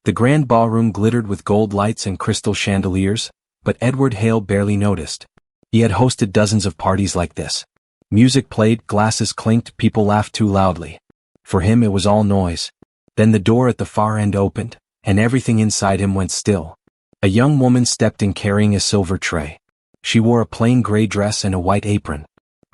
The grand ballroom glittered with gold lights and crystal chandeliers, but Edward Hale barely noticed. He had hosted dozens of parties like this. Music played, glasses clinked, people laughed too loudly. For him it was all noise. Then the door at the far end opened, and everything inside him went still. A young woman stepped in carrying a silver tray. She wore a plain gray dress and a white apron.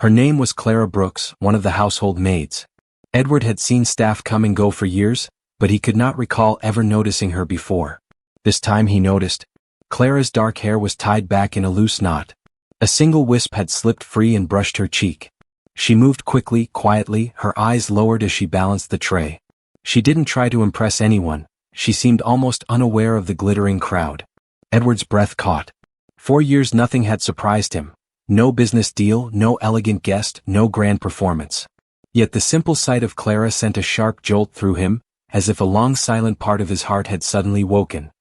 Her name was Clara Brooks, one of the household maids. Edward had seen staff come and go for years, but he could not recall ever noticing her before. This time he noticed. Clara's dark hair was tied back in a loose knot. A single wisp had slipped free and brushed her cheek. She moved quickly, quietly, her eyes lowered as she balanced the tray. She didn't try to impress anyone. She seemed almost unaware of the glittering crowd. Edward's breath caught. 4 years nothing had surprised him. No business deal, no elegant guest, no grand performance. Yet the simple sight of Clara sent a sharp jolt through him, as if a long silent part of his heart had suddenly woken.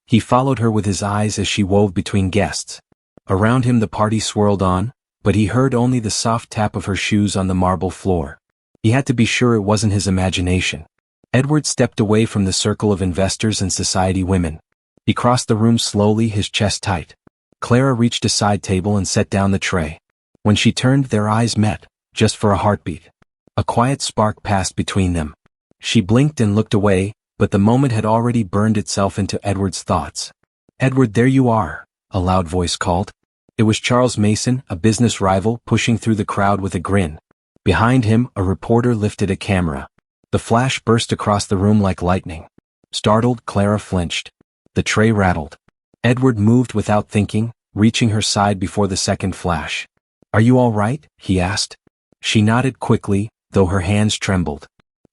He followed her with his eyes as she wove between guests. Around him the party swirled on, but he heard only the soft tap of her shoes on the marble floor. He had to be sure it wasn't his imagination. Edward stepped away from the circle of investors and society women. He crossed the room slowly, his chest tight. Clara reached a side table and set down the tray. When she turned, their eyes met, just for a heartbeat. A quiet spark passed between them. She blinked and looked away, but the moment had already burned itself into Edward's thoughts. "Edward, there you are," a loud voice called. It was Charles Mason, a business rival, pushing through the crowd with a grin. Behind him, a reporter lifted a camera. The flash burst across the room like lightning. Startled, Clara flinched. The tray rattled. Edward moved without thinking, reaching her side before the second flash. "Are you all right?" he asked. She nodded quickly, though her hands trembled.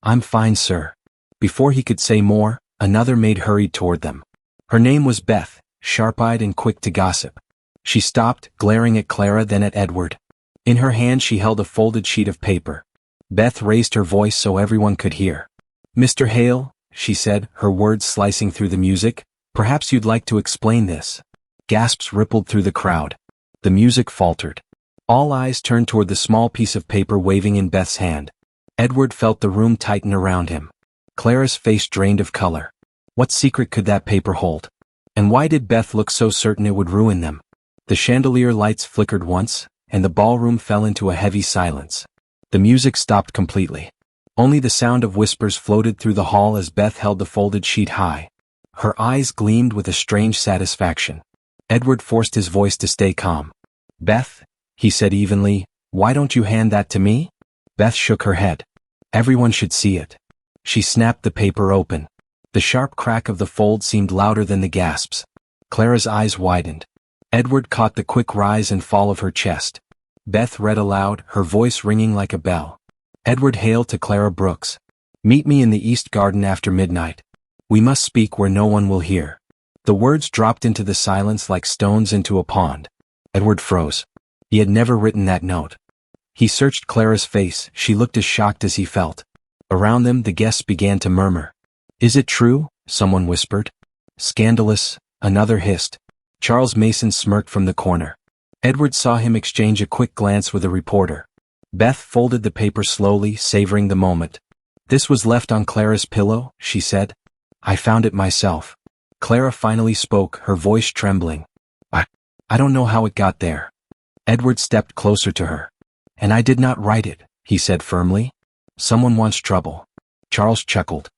"I'm fine, sir." Before he could say more, another maid hurried toward them. Her name was Beth, sharp-eyed and quick to gossip. She stopped, glaring at Clara, then at Edward. In her hand she held a folded sheet of paper. Beth raised her voice so everyone could hear. "Mr. Hale," she said, her words slicing through the music, "perhaps you'd like to explain this." Gasps rippled through the crowd. The music faltered. All eyes turned toward the small piece of paper waving in Beth's hand. Edward felt the room tighten around him. Clara's face drained of color. What secret could that paper hold? And why did Beth look so certain it would ruin them? The chandelier lights flickered once, and the ballroom fell into a heavy silence. The music stopped completely. Only the sound of whispers floated through the hall as Beth held the folded sheet high. Her eyes gleamed with a strange satisfaction. Edward forced his voice to stay calm. "Beth," he said evenly, "why don't you hand that to me?" Beth shook her head. "Everyone should see it." She snapped the paper open. The sharp crack of the fold seemed louder than the gasps. Clara's eyes widened. Edward caught the quick rise and fall of her chest. Beth read aloud, her voice ringing like a bell. "Edward Hale to Clara Brooks. Meet me in the East Garden after midnight. We must speak where no one will hear." The words dropped into the silence like stones into a pond. Edward froze. He had never written that note. He searched Clara's face, she looked as shocked as he felt. Around them the guests began to murmur. "Is it true?" someone whispered. "Scandalous," another hissed. Charles Mason smirked from the corner. Edward saw him exchange a quick glance with a reporter. Beth folded the paper slowly, savoring the moment. "This was left on Clara's pillow," she said. "I found it myself." Clara finally spoke, her voice trembling. I don't know how it got there." Edward stepped closer to her. "And I did not write it," he said firmly. "Someone wants trouble." Charles chuckled.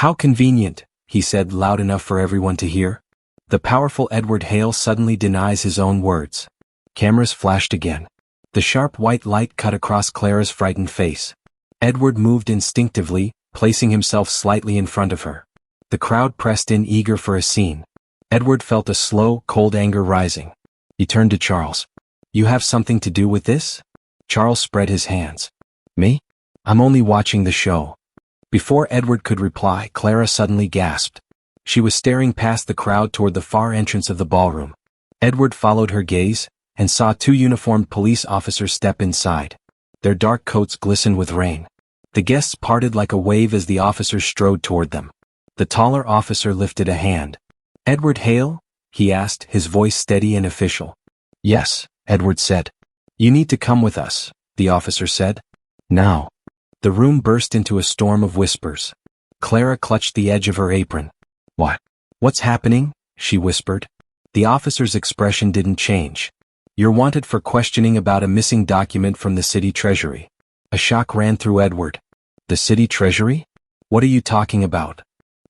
"How convenient," he said loud enough for everyone to hear. The powerful Edward Hale suddenly denies his own words. Cameras flashed again. The sharp white light cut across Clara's frightened face. Edward moved instinctively, placing himself slightly in front of her. The crowd pressed in, eager for a scene. Edward felt a slow, cold anger rising. He turned to Charles. "You have something to do with this?" Charles spread his hands. "Me? I'm only watching the show." Before Edward could reply, Clara suddenly gasped. She was staring past the crowd toward the far entrance of the ballroom. Edward followed her gaze, and saw 2 uniformed police officers step inside. Their dark coats glistened with rain. The guests parted like a wave as the officers strode toward them. The taller officer lifted a hand. "Edward Hale?" he asked, his voice steady and official. "Yes," Edward said. "You need to come with us," the officer said. "Now." The room burst into a storm of whispers. Clara clutched the edge of her apron. What? What's happening? She whispered. The officer's expression didn't change. You're wanted for questioning about a missing document from the city treasury. A shock ran through Edward. The city treasury? What are you talking about?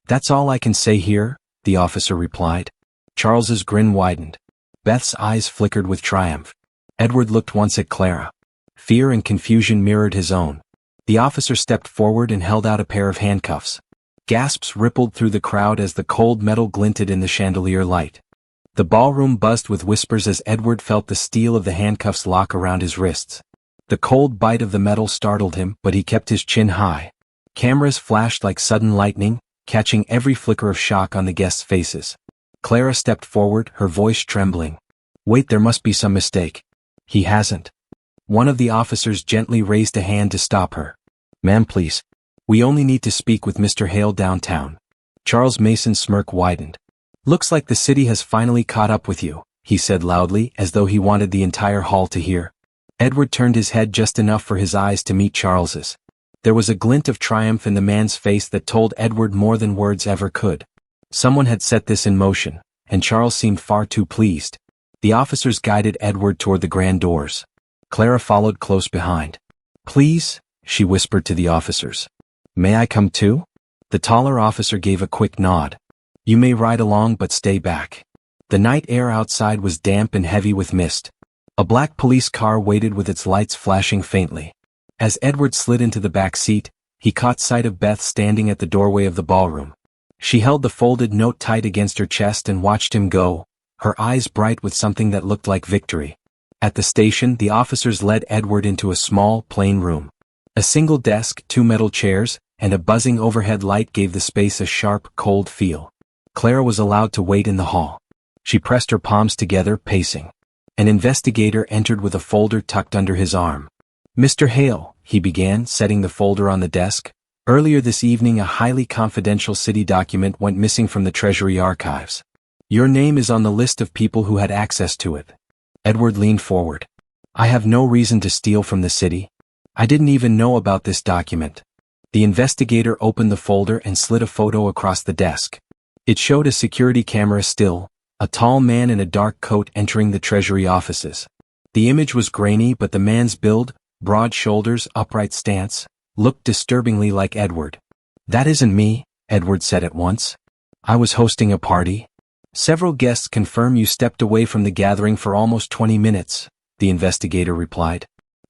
That's all I can say here, the officer replied. Charles's grin widened. Beth's eyes flickered with triumph. Edward looked once at Clara. Fear and confusion mirrored his own. The officer stepped forward and held out a pair of handcuffs. Gasps rippled through the crowd as the cold metal glinted in the chandelier light. The ballroom buzzed with whispers as Edward felt the steel of the handcuffs lock around his wrists. The cold bite of the metal startled him, but he kept his chin high. Cameras flashed like sudden lightning, catching every flicker of shock on the guests' faces. Clara stepped forward, her voice trembling. Wait, there must be some mistake. He hasn't. One of the officers gently raised a hand to stop her. Ma'am, please. We only need to speak with Mr. Hale downtown. Charles Mason's smirk widened. Looks like the city has finally caught up with you, he said loudly, as though he wanted the entire hall to hear. Edward turned his head just enough for his eyes to meet Charles's. There was a glint of triumph in the man's face that told Edward more than words ever could. Someone had set this in motion, and Charles seemed far too pleased. The officers guided Edward toward the grand doors. Clara followed close behind. Please, she whispered to the officers. May I come too? The taller officer gave a quick nod. You may ride along, but stay back. The night air outside was damp and heavy with mist. A black police car waited with its lights flashing faintly. As Edward slid into the back seat, he caught sight of Beth standing at the doorway of the ballroom. She held the folded note tight against her chest and watched him go, her eyes bright with something that looked like victory. At the station, the officers led Edward into a small, plain room. A single desk, 2 metal chairs, and a buzzing overhead light gave the space a sharp, cold feel. Clara was allowed to wait in the hall. She pressed her palms together, pacing. An investigator entered with a folder tucked under his arm. Mr. Hale, he began, setting the folder on the desk. Earlier this evening, a highly confidential city document went missing from the Treasury archives. Your name is on the list of people who had access to it. Edward leaned forward. I have no reason to steal from the city. I didn't even know about this document. The investigator opened the folder and slid a photo across the desk. It showed a security camera still, a tall man in a dark coat entering the Treasury offices. The image was grainy, but the man's build, broad shoulders, upright stance, looked disturbingly like Edward. That isn't me, Edward said at once. I was hosting a party. Several guests confirm you stepped away from the gathering for almost 20 minutes, the investigator replied.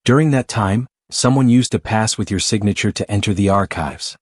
During that time, someone used a pass with your signature to enter the archives.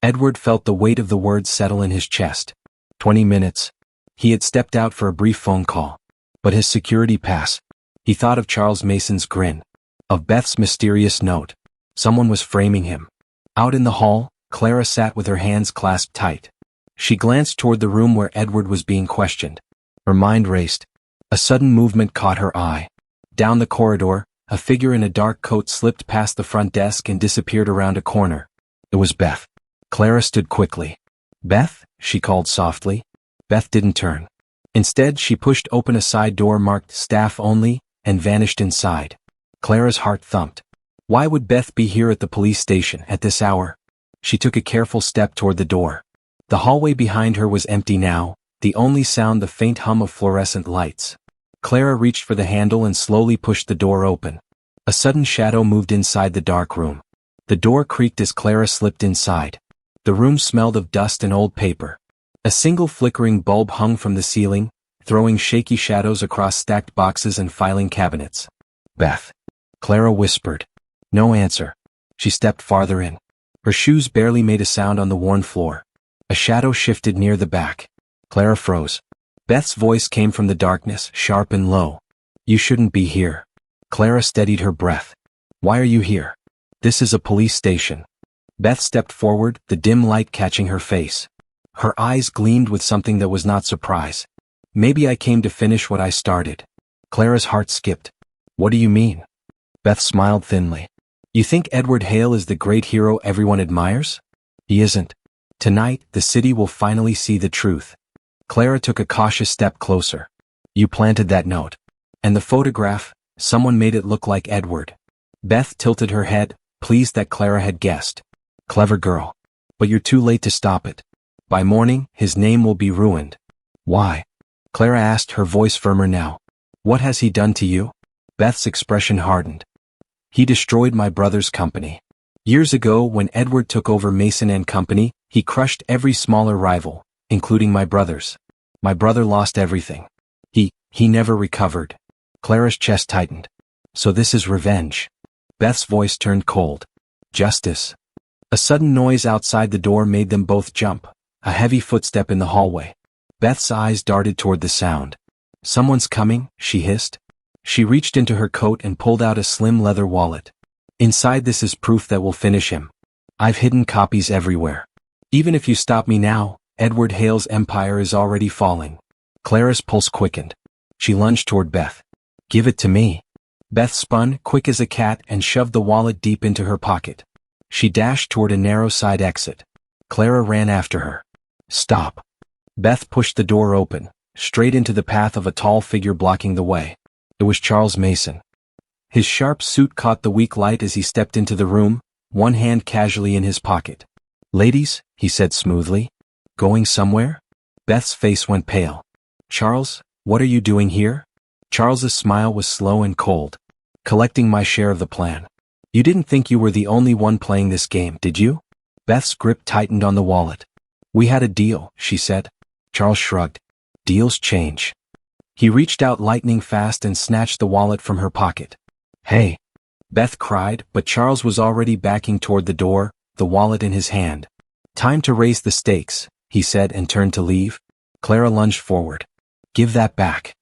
Edward felt the weight of the words settle in his chest. 20 minutes. He had stepped out for a brief phone call. But his security pass. He thought of Charles Mason's grin. Of Beth's mysterious note. Someone was framing him. Out in the hall, Clara sat with her hands clasped tight. She glanced toward the room where Edward was being questioned. Her mind raced. A sudden movement caught her eye. Down the corridor, a figure in a dark coat slipped past the front desk and disappeared around a corner. It was Beth. Clara stood quickly. Beth, she called softly. Beth didn't turn. Instead, she pushed open a side door marked Staff Only and vanished inside. Clara's heart thumped. Why would Beth be here at the police station at this hour? She took a careful step toward the door. The hallway behind her was empty now, the only sound the faint hum of fluorescent lights. Clara reached for the handle and slowly pushed the door open. A sudden shadow moved inside the dark room. The door creaked as Clara slipped inside. The room smelled of dust and old paper. A single flickering bulb hung from the ceiling, throwing shaky shadows across stacked boxes and filing cabinets. Beth. Clara whispered. No answer. She stepped farther in. Her shoes barely made a sound on the worn floor. A shadow shifted near the back. Clara froze. Beth's voice came from the darkness, sharp and low. You shouldn't be here. Clara steadied her breath. Why are you here? This is a police station. Beth stepped forward, the dim light catching her face. Her eyes gleamed with something that was not surprise. Maybe I came to finish what I started. Clara's heart skipped. What do you mean? Beth smiled thinly. You think Edward Hale is the great hero everyone admires? He isn't. Tonight, the city will finally see the truth. Clara took a cautious step closer. You planted that note. And the photograph, someone made it look like Edward. Beth tilted her head, pleased that Clara had guessed. Clever girl. But you're too late to stop it. By morning, his name will be ruined. Why? Clara asked, her voice firmer now. What has he done to you? Beth's expression hardened. He destroyed my brother's company. Years ago, when Edward took over Mason and Company, he crushed every smaller rival, including my brothers. My brother lost everything. He never recovered. Clara's chest tightened. So this is revenge. Beth's voice turned cold. Justice. A sudden noise outside the door made them both jump. A heavy footstep in the hallway. Beth's eyes darted toward the sound. Someone's coming, she hissed. She reached into her coat and pulled out a slim leather wallet. Inside this is proof that will finish him. I've hidden copies everywhere. Even if you stop me now, Edward Hale's empire is already falling. Clara's pulse quickened. She lunged toward Beth. Give it to me. Beth spun, quick as a cat, and shoved the wallet deep into her pocket. She dashed toward a narrow side exit. Clara ran after her. Stop. Beth pushed the door open, straight into the path of a tall figure blocking the way. It was Charles Mason. His sharp suit caught the weak light as he stepped into the room, one hand casually in his pocket. Ladies, he said smoothly. Going somewhere? Beth's face went pale. Charles, what are you doing here? Charles's smile was slow and cold. Collecting my share of the plan. You didn't think you were the only one playing this game, did you? Beth's grip tightened on the wallet. We had a deal, she said. Charles shrugged. Deals change. He reached out lightning fast and snatched the wallet from her pocket. Hey! Beth cried, but Charles was already backing toward the door, the wallet in his hand. Time to raise the stakes, he said and turned to leave. Clara lunged forward. Give that back.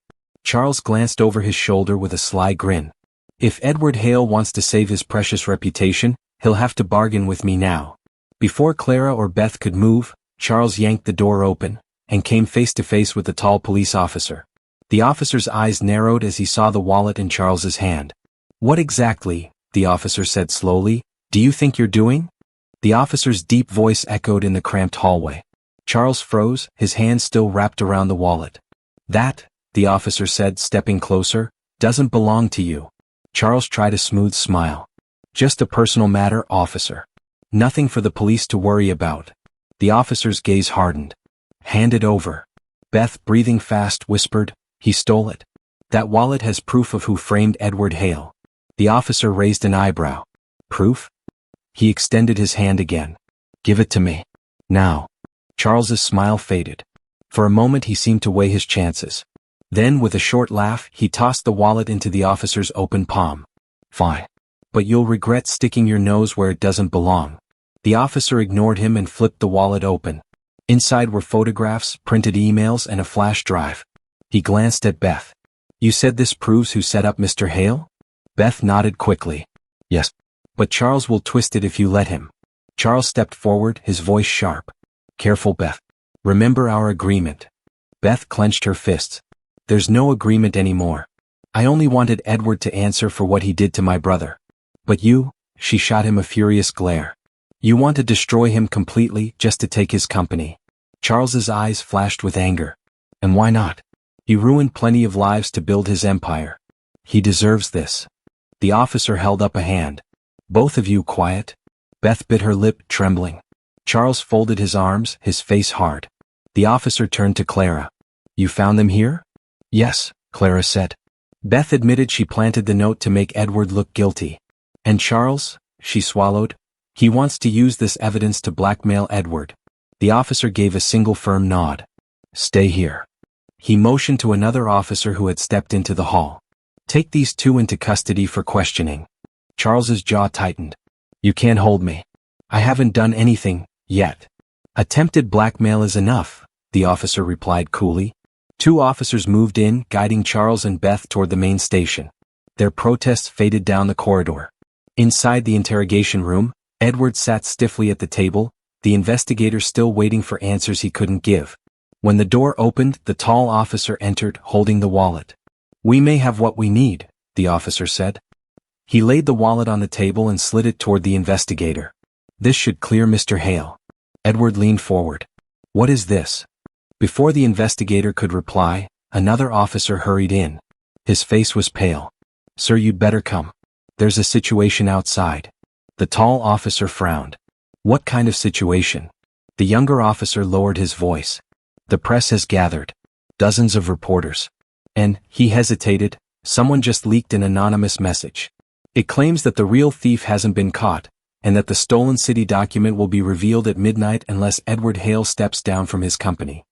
Charles glanced over his shoulder with a sly grin. If Edward Hale wants to save his precious reputation, he'll have to bargain with me now. Before Clara or Beth could move, Charles yanked the door open, and came face to face with the tall police officer. The officer's eyes narrowed as he saw the wallet in Charles's hand. What exactly, the officer said slowly, do you think you're doing? The officer's deep voice echoed in the cramped hallway. Charles froze, his hand still wrapped around the wallet. That, the officer said, stepping closer, doesn't belong to you. Charles tried a smooth smile. Just a personal matter, officer. Nothing for the police to worry about. The officer's gaze hardened. Hand it over. Beth, breathing fast, whispered, he stole it. That wallet has proof of who framed Edward Hale. The officer raised an eyebrow. Proof? He extended his hand again. Give it to me. Now. Charles's smile faded. For a moment he seemed to weigh his chances. Then, with a short laugh, he tossed the wallet into the officer's open palm. Fine. But you'll regret sticking your nose where it doesn't belong. The officer ignored him and flipped the wallet open. Inside were photographs, printed emails, and a flash drive. He glanced at Beth. You said this proves who set up Mr. Hale? Beth nodded quickly. Yes. But Charles will twist it if you let him. Charles stepped forward, his voice sharp. Careful, Beth. Remember our agreement. Beth clenched her fists. There's no agreement anymore. I only wanted Edward to answer for what he did to my brother. But you, she shot him a furious glare. You want to destroy him completely just to take his company. Charles's eyes flashed with anger. And why not? He ruined plenty of lives to build his empire. He deserves this. The officer held up a hand. Both of you quiet. Beth bit her lip, trembling. Charles folded his arms, his face hard. The officer turned to Clara. You found them here? Yes, Clara said. Beth admitted she planted the note to make Edward look guilty. And Charles, she swallowed, he wants to use this evidence to blackmail Edward. The officer gave a single firm nod. Stay here. He motioned to another officer who had stepped into the hall. Take these two into custody for questioning. Charles's jaw tightened. You can't hold me. I haven't done anything, yet. Attempted blackmail is enough, the officer replied coolly. Two officers moved in, guiding Charles and Beth toward the main station. Their protests faded down the corridor. Inside the interrogation room, Edward sat stiffly at the table, the investigator still waiting for answers he couldn't give. When the door opened, the tall officer entered, holding the wallet. We may have what we need, the officer said. He laid the wallet on the table and slid it toward the investigator. This should clear Mr. Hale. Edward leaned forward. What is this? Before the investigator could reply, another officer hurried in. His face was pale. Sir, you'd better come. There's a situation outside. The tall officer frowned. What kind of situation? The younger officer lowered his voice. The press has gathered. Dozens of reporters. And, he hesitated, someone just leaked an anonymous message. It claims that the real thief hasn't been caught, and that the stolen city document will be revealed at midnight unless Edward Hale steps down from his company.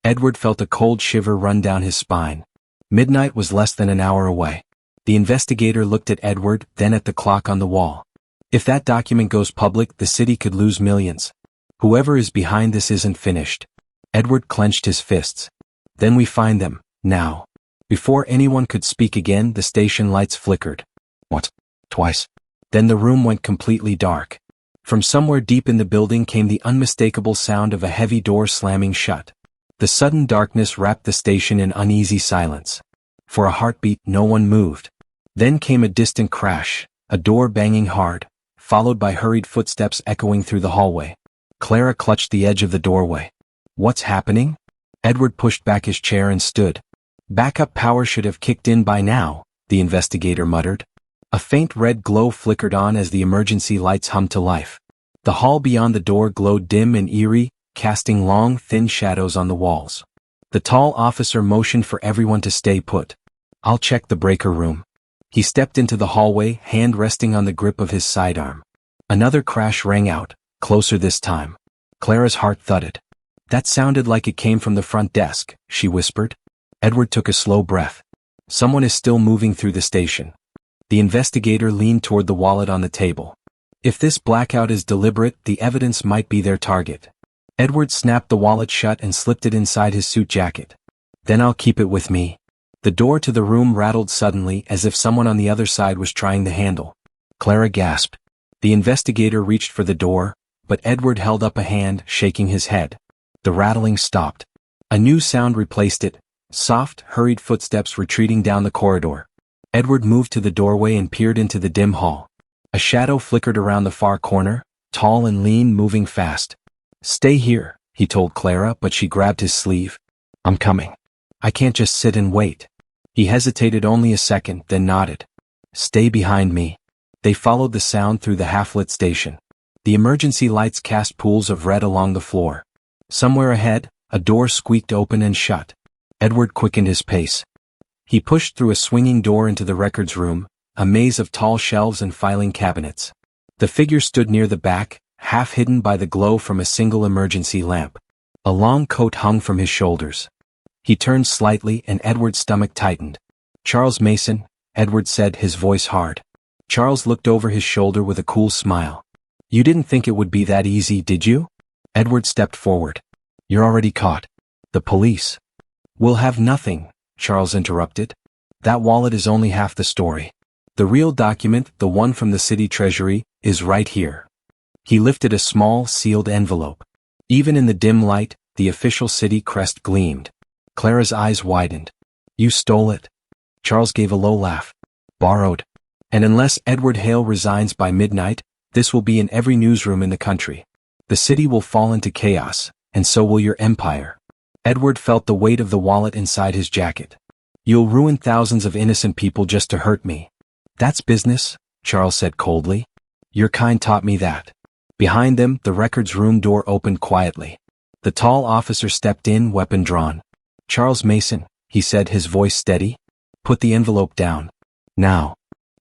Edward felt a cold shiver run down his spine. Midnight was less than an hour away. The investigator looked at Edward, then at the clock on the wall. If that document goes public, the city could lose millions. Whoever is behind this isn't finished. Edward clenched his fists. Then we find them, now. Before anyone could speak again, the station lights flickered. What? Twice. Then the room went completely dark. From somewhere deep in the building came the unmistakable sound of a heavy door slamming shut. The sudden darkness wrapped the station in uneasy silence. For a heartbeat, no one moved. Then came a distant crash, a door banging hard, followed by hurried footsteps echoing through the hallway. Clara clutched the edge of the doorway. What's happening? Edward pushed back his chair and stood. Backup power should have kicked in by now, the investigator muttered. A faint red glow flickered on as the emergency lights hummed to life. The hall beyond the door glowed dim and eerie, casting long, thin shadows on the walls. The tall officer motioned for everyone to stay put. I'll check the breaker room. He stepped into the hallway, hand resting on the grip of his sidearm. Another crash rang out, closer this time. Clara's heart thudded. That sounded like it came from the front desk, she whispered. Edward took a slow breath. Someone is still moving through the station. The investigator leaned toward the wallet on the table. If this blackout is deliberate, the evidence might be their target. Edward snapped the wallet shut and slipped it inside his suit jacket. Then I'll keep it with me. The door to the room rattled suddenly as if someone on the other side was trying the handle. Clara gasped. The investigator reached for the door, but Edward held up a hand, shaking his head. The rattling stopped. A new sound replaced it, soft, hurried footsteps retreating down the corridor. Edward moved to the doorway and peered into the dim hall. A shadow flickered around the far corner, tall and lean, moving fast. Stay here, he told Clara, but she grabbed his sleeve. I'm coming. I can't just sit and wait. He hesitated only a second, then nodded. Stay behind me. They followed the sound through the half-lit station. The emergency lights cast pools of red along the floor. Somewhere ahead, a door squeaked open and shut. Edward quickened his pace. He pushed through a swinging door into the records room, a maze of tall shelves and filing cabinets. The figure stood near the back, half hidden by the glow from a single emergency lamp. A long coat hung from his shoulders. He turned slightly and Edward's stomach tightened. Charles Mason, Edward said, his voice hard. Charles looked over his shoulder with a cool smile. You didn't think it would be that easy, did you? Edward stepped forward. You're already caught. The police. We'll have nothing, Charles interrupted. That wallet is only half the story. The real document, the one from the city treasury, is right here. He lifted a small, sealed envelope. Even in the dim light, the official city crest gleamed. Clara's eyes widened. You stole it. Charles gave a low laugh. Borrowed. And unless Edward Hale resigns by midnight, this will be in every newsroom in the country. The city will fall into chaos, and so will your empire. Edward felt the weight of the wallet inside his jacket. You'll ruin thousands of innocent people just to hurt me. That's business, Charles said coldly. Your kind taught me that. Behind them, the records room door opened quietly. The tall officer stepped in, weapon drawn. Charles Mason, he said, his voice steady. Put the envelope down. Now.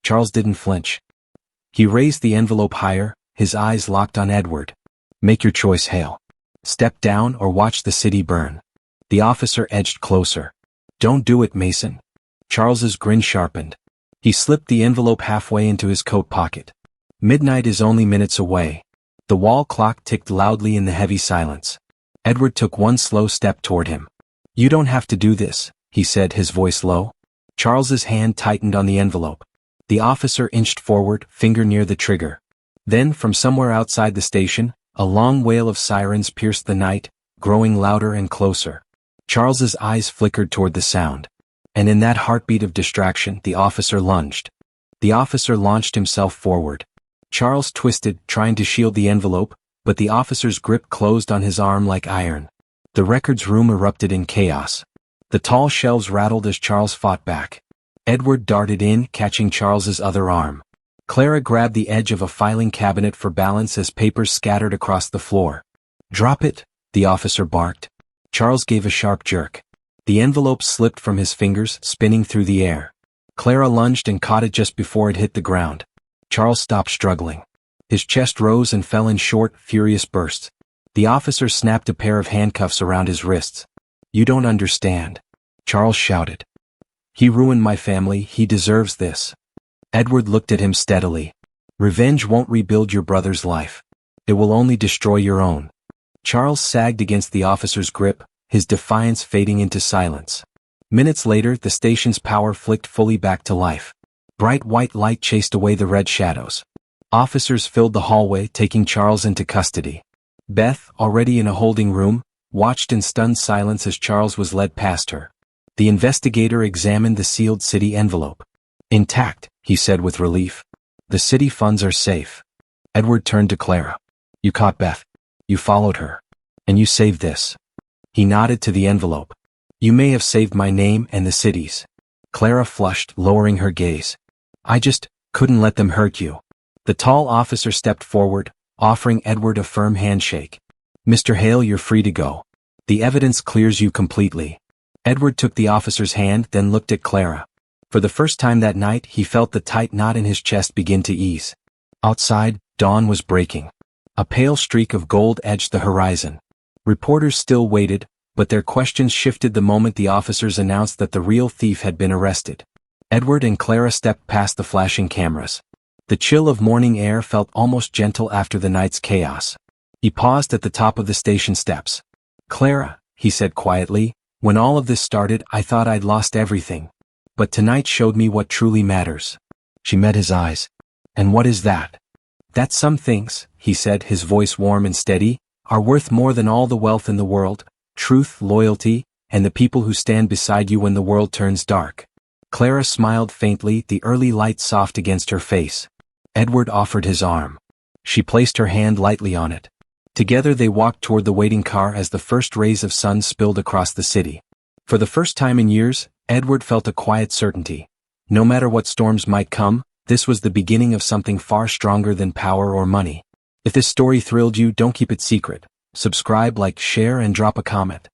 Charles didn't flinch. He raised the envelope higher, his eyes locked on Edward. Make your choice, Hale. Step down or watch the city burn. The officer edged closer. Don't do it, Mason. Charles's grin sharpened. He slipped the envelope halfway into his coat pocket. Midnight is only minutes away. The wall clock ticked loudly in the heavy silence. Edward took one slow step toward him. You don't have to do this, he said, his voice low. Charles's hand tightened on the envelope. The officer inched forward, finger near the trigger. Then, from somewhere outside the station, a long wail of sirens pierced the night, growing louder and closer. Charles's eyes flickered toward the sound. And in that heartbeat of distraction, the officer lunged. The officer launched himself forward. Charles twisted, trying to shield the envelope, but the officer's grip closed on his arm like iron. The records room erupted in chaos. The tall shelves rattled as Charles fought back. Edward darted in, catching Charles's other arm. Clara grabbed the edge of a filing cabinet for balance as papers scattered across the floor. "Drop it," the officer barked. Charles gave a sharp jerk. The envelope slipped from his fingers, spinning through the air. Clara lunged and caught it just before it hit the ground. Charles stopped struggling. His chest rose and fell in short, furious bursts. The officer snapped a pair of handcuffs around his wrists. "You don't understand," Charles shouted. "He ruined my family, he deserves this." Edward looked at him steadily. "Revenge won't rebuild your brother's life. It will only destroy your own." Charles sagged against the officer's grip, his defiance fading into silence. Minutes later, the station's power flicked fully back to life. Bright white light chased away the red shadows. Officers filled the hallway, taking Charles into custody. Beth, already in a holding room, watched in stunned silence as Charles was led past her. The investigator examined the sealed city envelope. "Intact," he said with relief. "The city funds are safe." Edward turned to Clara. "You caught Beth. You followed her. And you saved this." He nodded to the envelope. "You may have saved my name and the city's." Clara flushed, lowering her gaze. "I just couldn't let them hurt you." The tall officer stepped forward, offering Edward a firm handshake. "Mr. Hale, you're free to go. The evidence clears you completely." Edward took the officer's hand, then looked at Clara. For the first time that night, he felt the tight knot in his chest begin to ease. Outside, dawn was breaking. A pale streak of gold edged the horizon. Reporters still waited, but their questions shifted the moment the officers announced that the real thief had been arrested. Edward and Clara stepped past the flashing cameras. The chill of morning air felt almost gentle after the night's chaos. He paused at the top of the station steps. "Clara," he said quietly, "when all of this started, I thought I'd lost everything. But tonight showed me what truly matters." She met his eyes. "And what is that?" "That some things," he said, his voice warm and steady, "are worth more than all the wealth in the world: truth, loyalty, and the people who stand beside you when the world turns dark." Clara smiled faintly, the early light soft against her face. Edward offered his arm. She placed her hand lightly on it. Together they walked toward the waiting car as the first rays of sun spilled across the city. For the first time in years, Edward felt a quiet certainty. No matter what storms might come, this was the beginning of something far stronger than power or money. If this story thrilled you, don't keep it secret. Subscribe, like, share, and drop a comment.